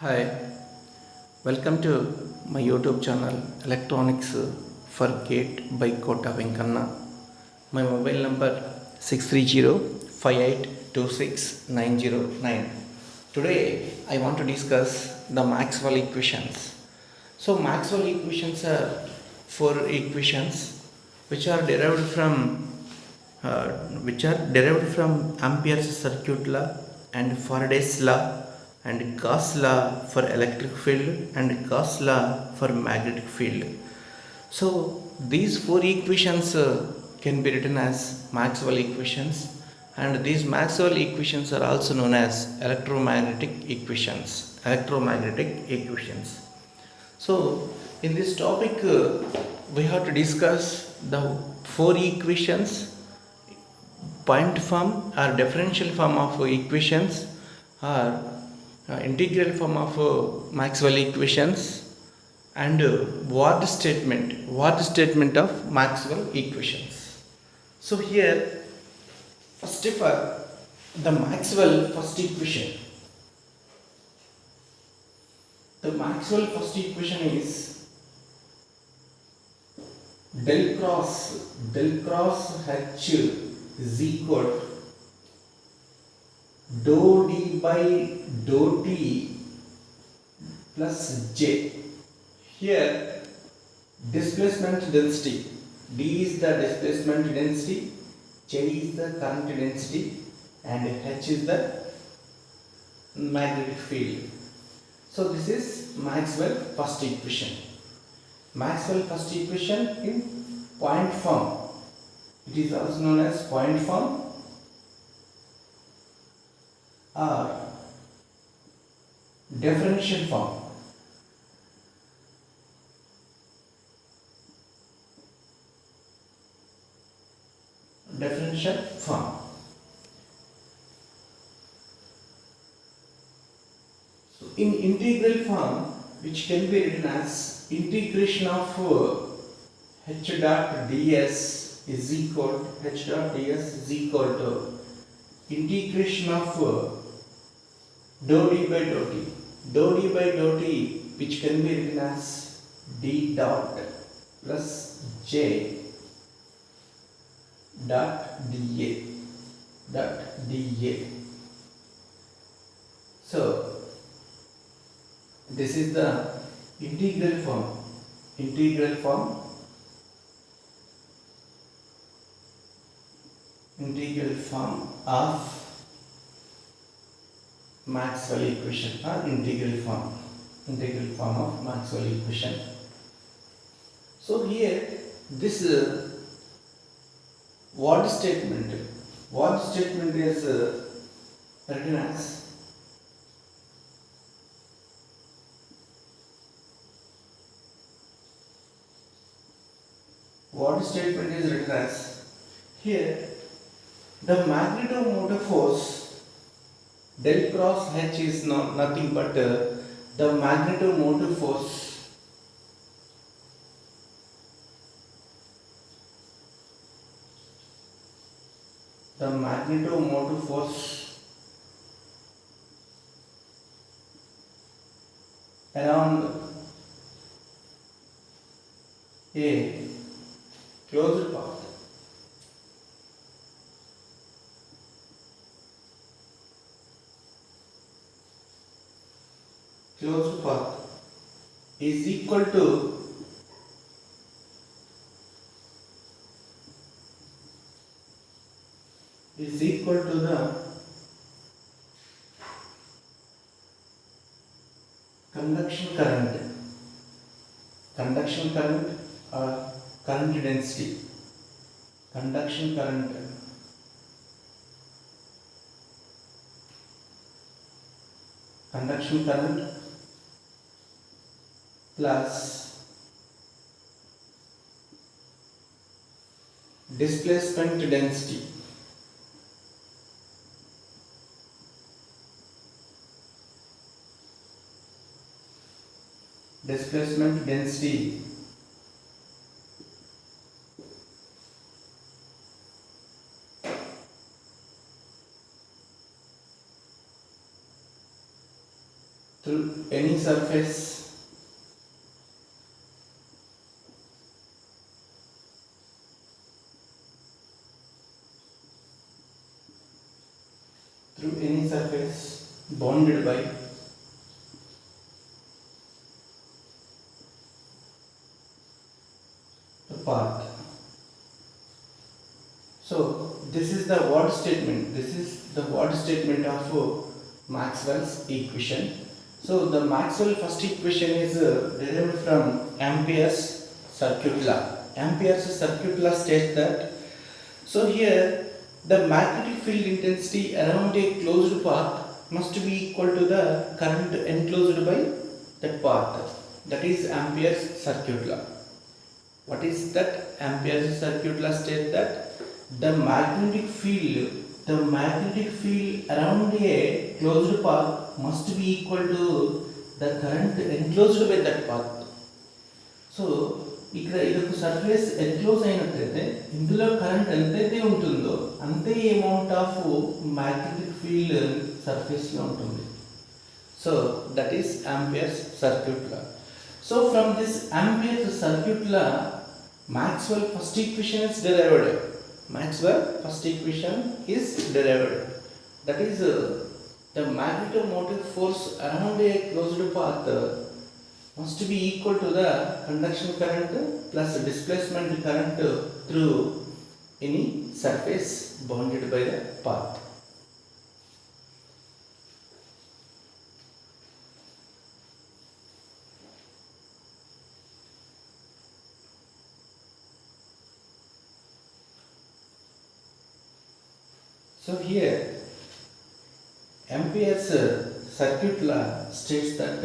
Hi, welcome to my YouTube channel Electronics for Gate by Kota Venkanna. My mobile number 630-5826-909. Today I want to discuss the Maxwell equations. So Maxwell equations are four equations which are derived from Ampere's circuit law and Faraday's law and Gauss law for electric field and Gauss law for magnetic field. So these four equations can be written as Maxwell equations, and these Maxwell equations are also known as electromagnetic equations. So in this topic we have to discuss the four equations, point form or differential form of equations, or integral form of Maxwell equations, and word statement of Maxwell equations. So here, first of all, the Maxwell first equation. The Maxwell first equation is del cross H is equal dou d by dou t plus j. Here displacement density, d is the displacement density, j is the current density, and h is the magnetic field. So this is Maxwell first equation. Maxwell first equation in point form. It is also known as point form or differential form. Differential form. So in integral form, which can be written as integration of h dot ds is equal to integration of dou d by dou t. Dou d by dou t, which can be written as d dot plus j dot da. So this is the integral form of Maxwell equation, or integral form of Maxwell equation. So here this word statement is written as here the magnetomotive force del cross H is nothing but the magnetomotive force around a closed path. Closed path is equal to the conduction current or current density. Conduction current plus displacement density. any surface bounded by the path. So this is the word statement. This is the word statement of Maxwell's equation. So the Maxwell first equation is derived from Ampere's circuit law. Ampere's circuit law states that, so here the magnetic field intensity around a closed path must be equal to the current enclosed by that path. That is Ampere's circuit law. What is that? Ampere's circuit law states that the magnetic field around a closed path must be equal to the current enclosed by that path. So ఇక్కడ ఇదొక surface enclose అయినట్లయితే ఇందులో current ఎంతైతే ఉంటుందో అంతే amount of magnetic field సర్ఫేస్లో ఉంటుంది. So that is Ampere's circuit law. So from this Ampere's circuit law Maxwell first equation is derived. Maxwell first equation is derived. That is the magnetomotive force around a closed path must be equal to the conduction current plus displacement current through any surface bounded by the path. So here Ampere's circuit law states that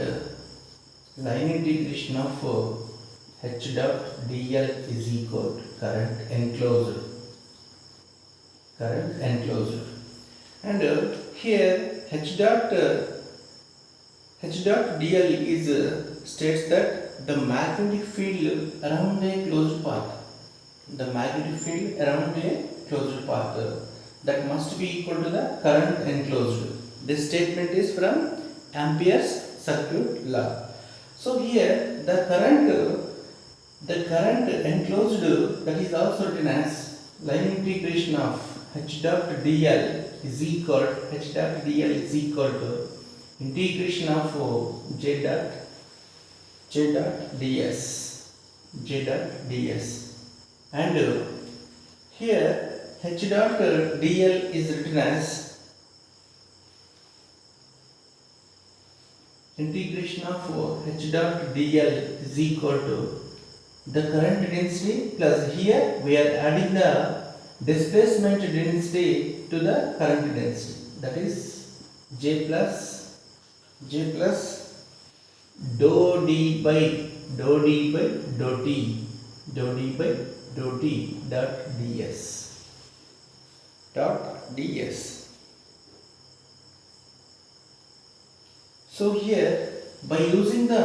line integration of H dot dl is equal to current enclosed, and here H dot dl is states that the magnetic field around a closed path, that must be equal to the current enclosed. This statement is from Ampere's circuit law. So here the current enclosed, that is also written as line integration of H dot dl is equal to integration of J dot ds, and here H dot dl is written as integration of H dot dl is equal to the current density plus, here we are adding the displacement density to the current density, that is J plus dou d by dou t dot ds. So here by using the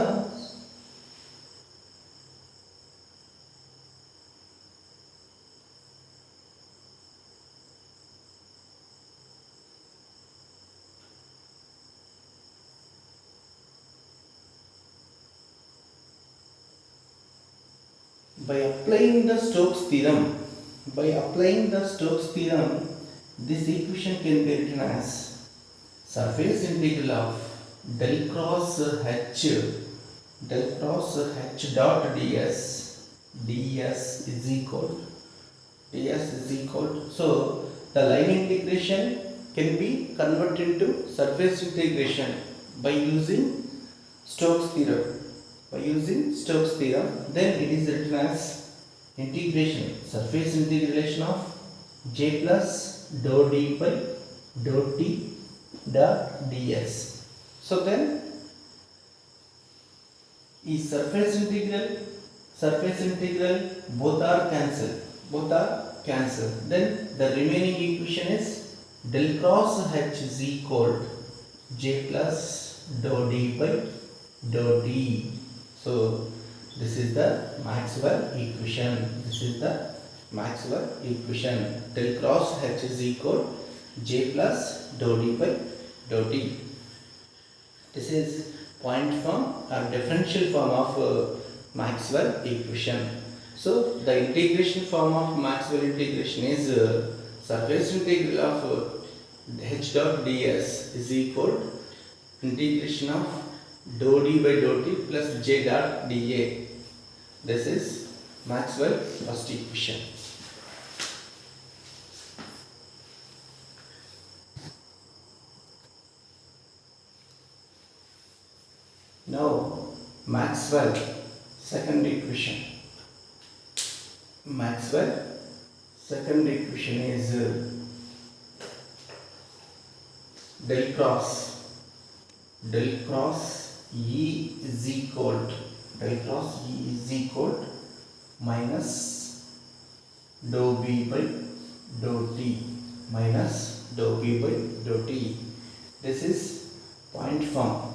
applying the Stokes theorem, this equation can be written as surface integral of del cross H dot ds is equal, so the line integration can be converted into surface integration by using Stokes theorem. Then it is written as surface integration of J plus dou d by dou t dot ds. So then is surface integral both are cancelled. Then the remaining equation is del cross H is equal to J plus dou d by dou t. So this is the Maxwell equation. Del cross H is equal J plus dou d by dou t. This is point form or differential form of Maxwell equation. So the integration form of Maxwell integration is surface integral of h dot ds is equal integration of dou d by dou t plus j dot dA. This is Maxwell first equation. Now Maxwell second equation. Maxwell second equation is del cross E is equal to minus dou B by dou T minus dou B by dou T. This is point form.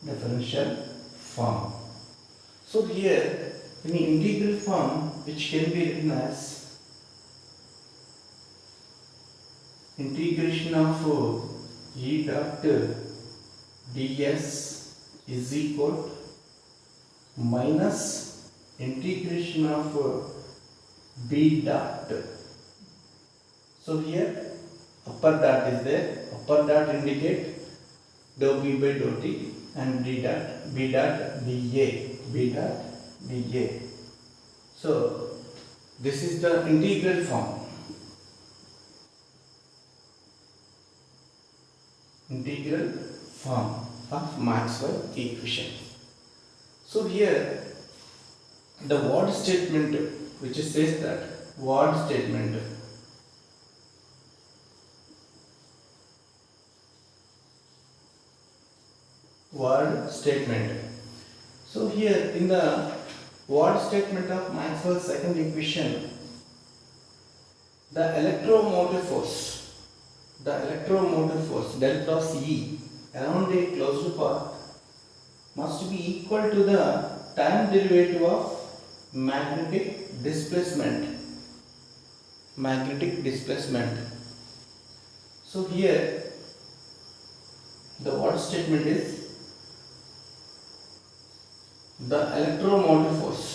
Differential form. So here in the integral form, which can be written as integration of E dot ds is equal to minus integration of B dot. So here upper dot is there. Upper dot indicate dou B by dou T and B dot dA. So this is the integral form. Of Maxwell equation. So here the word statement which says that word statement So here in the word statement of Maxwell's second equation, the electromotive force del cross E around a closed path must be equal to the time derivative of magnetic displacement. So here the word statement is the electromotive force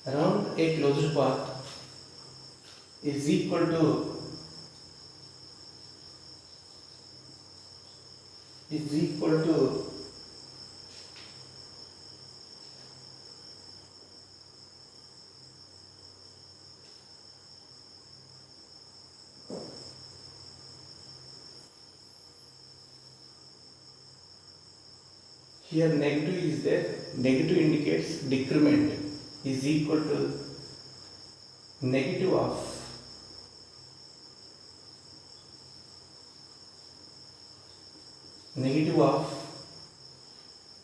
around a closed path is equal to here negative is there. Negative indicates decrement is equal to negative of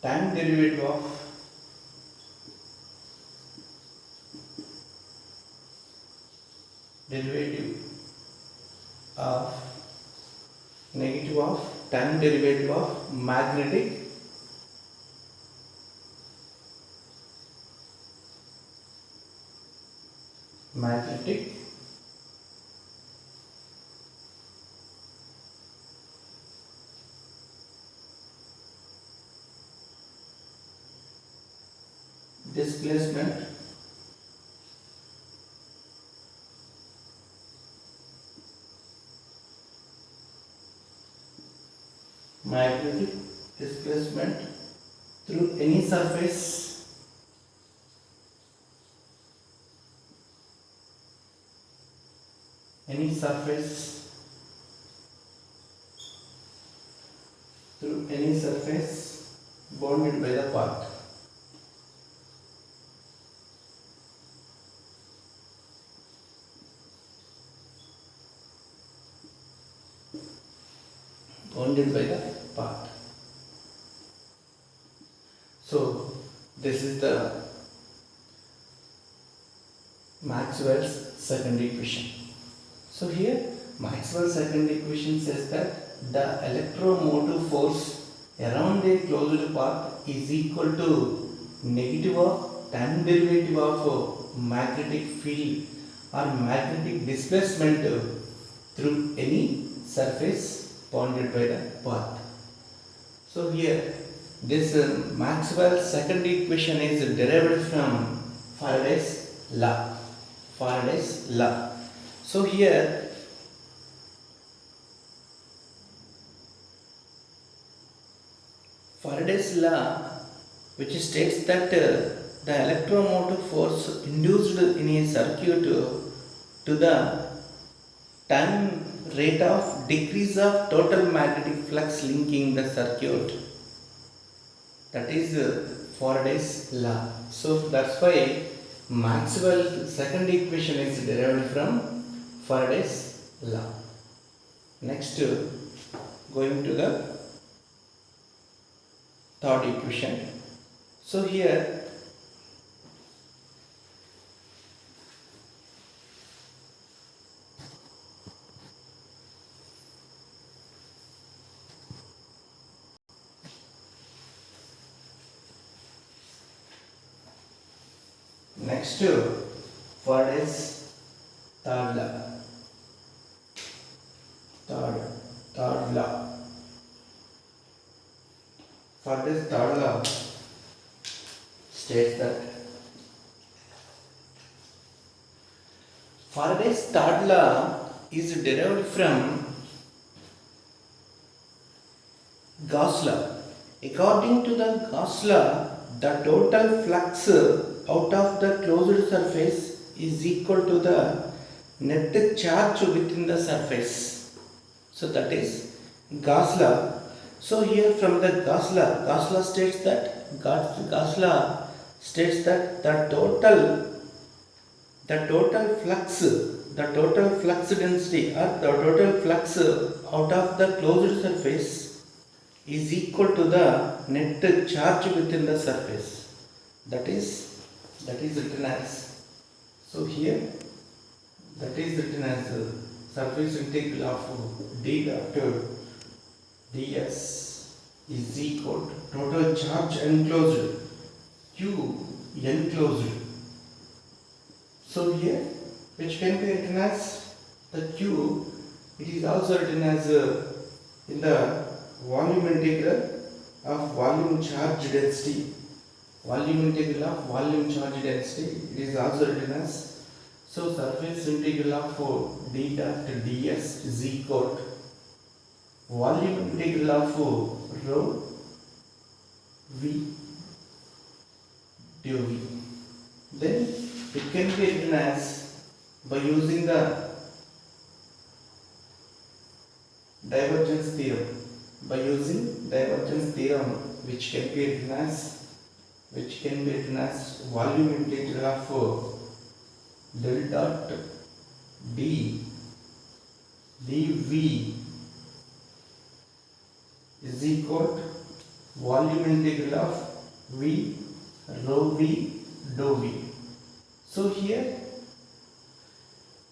time derivative of time derivative of magnetic displacement through any surface bounded by the path. bounded by the path. So this is the Maxwell's second equation. So here Maxwell's second equation says that the electromotive force around a closed path is equal to negative of time derivative of magnetic field or magnetic displacement through any surface bounded by the path. So here this Maxwell's second equation is derived from Faraday's law. Faraday's law. So here Faraday's law, which states that the electromotive force induced in a circuit to the time rate of decrease of total magnetic flux linking the circuit, that is Faraday's law. So that's why Maxwell's second equation is derived from Faraday's law. Next, going to the third equation. So here next Faraday's third law. Third law. Faraday's third law states that Faraday's third law is derived from Gauss law. According to the Gauss law, the total flux out of the closed surface is equal to the net charge within the surface. So that is Gauss law. So here from the Gauss law states that the total flux density or the total flux out of the closed surface is equal to the net charge within the surface. That is written as, so here that is written as surface integral of d dot ds is equal to total charge enclosed q enclosed. So here, which can be written as the q, it is also written as in the volume integral of volume charge density. Volume integral of volume charge density, it is also written as, so surface integral of d dot ds is equal to volume integral of rho v dv. Then it can be written as, by using the divergence theorem, which can be written as volume integral of del dot d dv is equal to volume integral of v rho v dou v. So here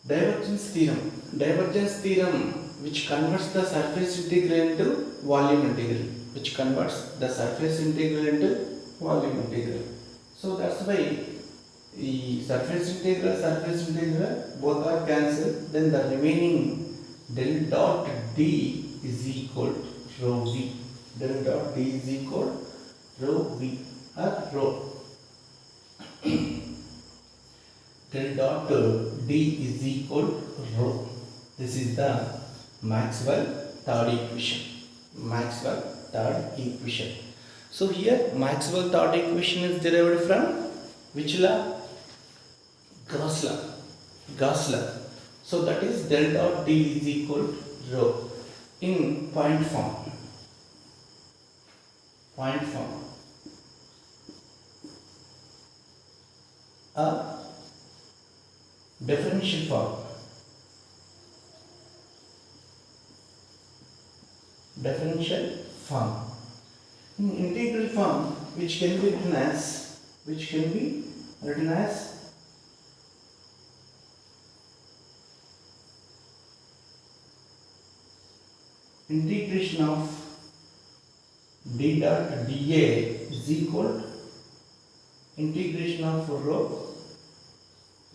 divergence theorem which converts the surface integral into volume integral, So that's why the surface integral both are cancelled, then the remaining del dot d is equal to rho v. Del dot d is equal to rho v or rho. Del dot d is equal to rho. This is the Maxwell third equation. So here Maxwell third equation is derived from which law? Gauss law. So that is del dot d is equal to rho in point form. A differential form. differential form. In integral form, which can be written as integration of d dot dA is equal to integration of rho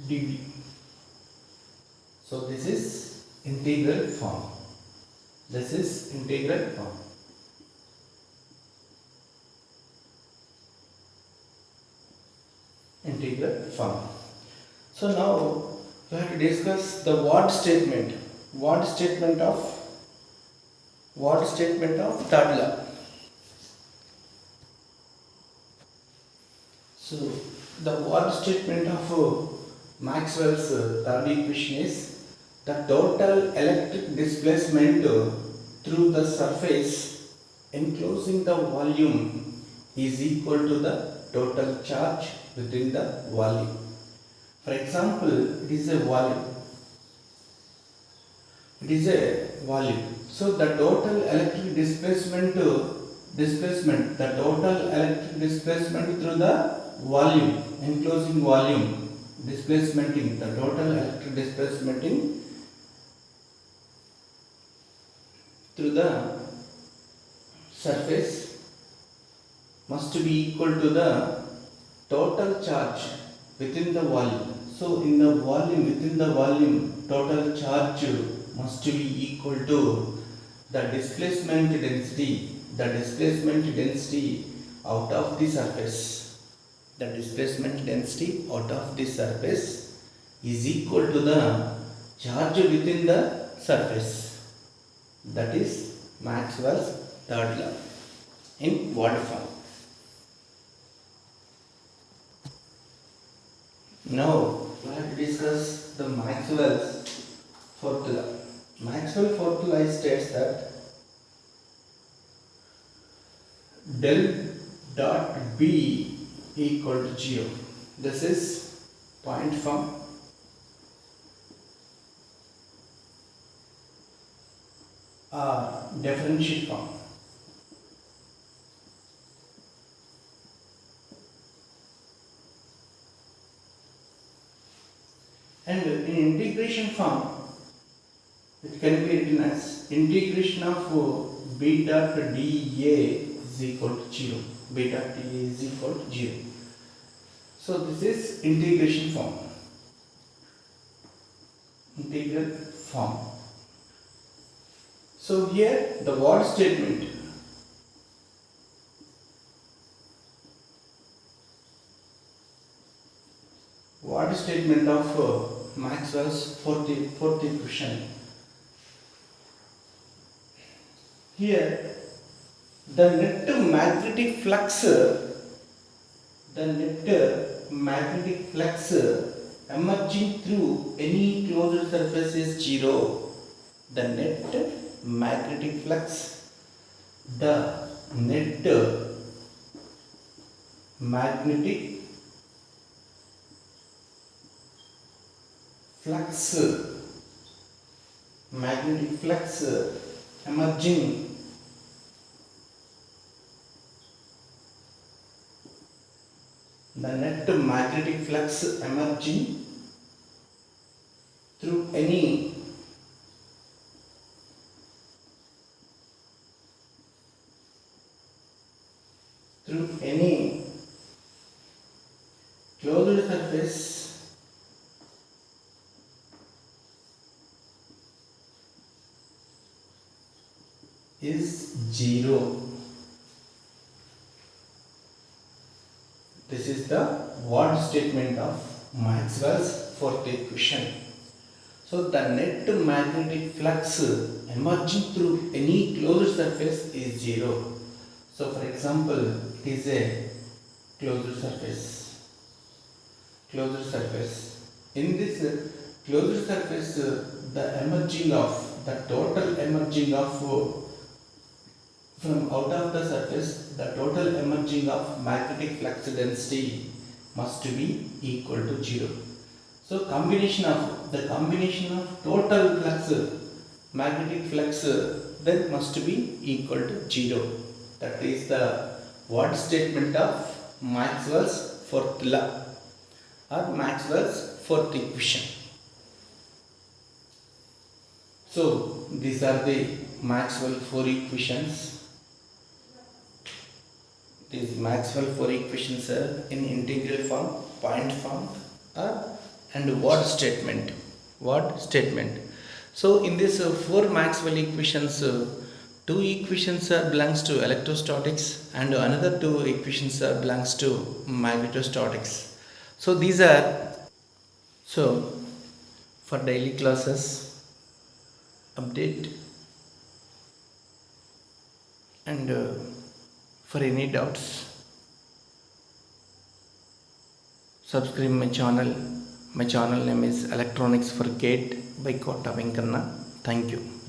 dV. So this is integral form. This is integral form. Integral form. So now we have to discuss the what statement. What statement of third law. So the what statement of Maxwell's third equation is the total electric displacement through the surface enclosing the volume is equal to the total charge within the volume. For example, it is a volume. So the total electric displacement through the volume, enclosing volume, the total electric displacement through the surface must be equal to the total charge within the volume. So in the volume, within the volume, total charge must be equal to the displacement density out of the surface. The displacement density out of the surface is equal to the charge within the surface. That is Maxwell's third law in word form. Now we have to discuss the Maxwell's fourth law. Maxwell's fourth law states that del dot B equal to 0. This is point form. Differential form. And in integration form, it can be written as integration of b dot dA is equal to 0. B dot dA is equal to 0. So this is integration form. Integral form. So here the what statement. What statement of Maxwell's fourth equation. Here the net magnetic flux emerging through any closed surface is 0. The net magnetic flux emerging the net magnetic flux emerging through any closed surface is 0. This is the what statement of Maxwell's fourth equation. So the net magnetic flux emerging through any closed surface is 0. So for example, it is a closed surface. In this closed surface, the total emerging of from out of the surface, the total emerging of magnetic flux density must be equal to 0. So the combination of total flux magnetic flux then must be equal to 0. That is the what statement of Maxwell's fourth law or Maxwell's fourth equation. So these are the Maxwell four equations. These Maxwell four equations are in integral form, point form, and what statement. What statement? So in this four Maxwell equations, two equations belongs to electrostatics and another two equations belongs to magnetostatics. So these are for daily classes update and for any doubts subscribe my channel. My channel name is Electronics for Gate by Kota Venkanna. Thank you.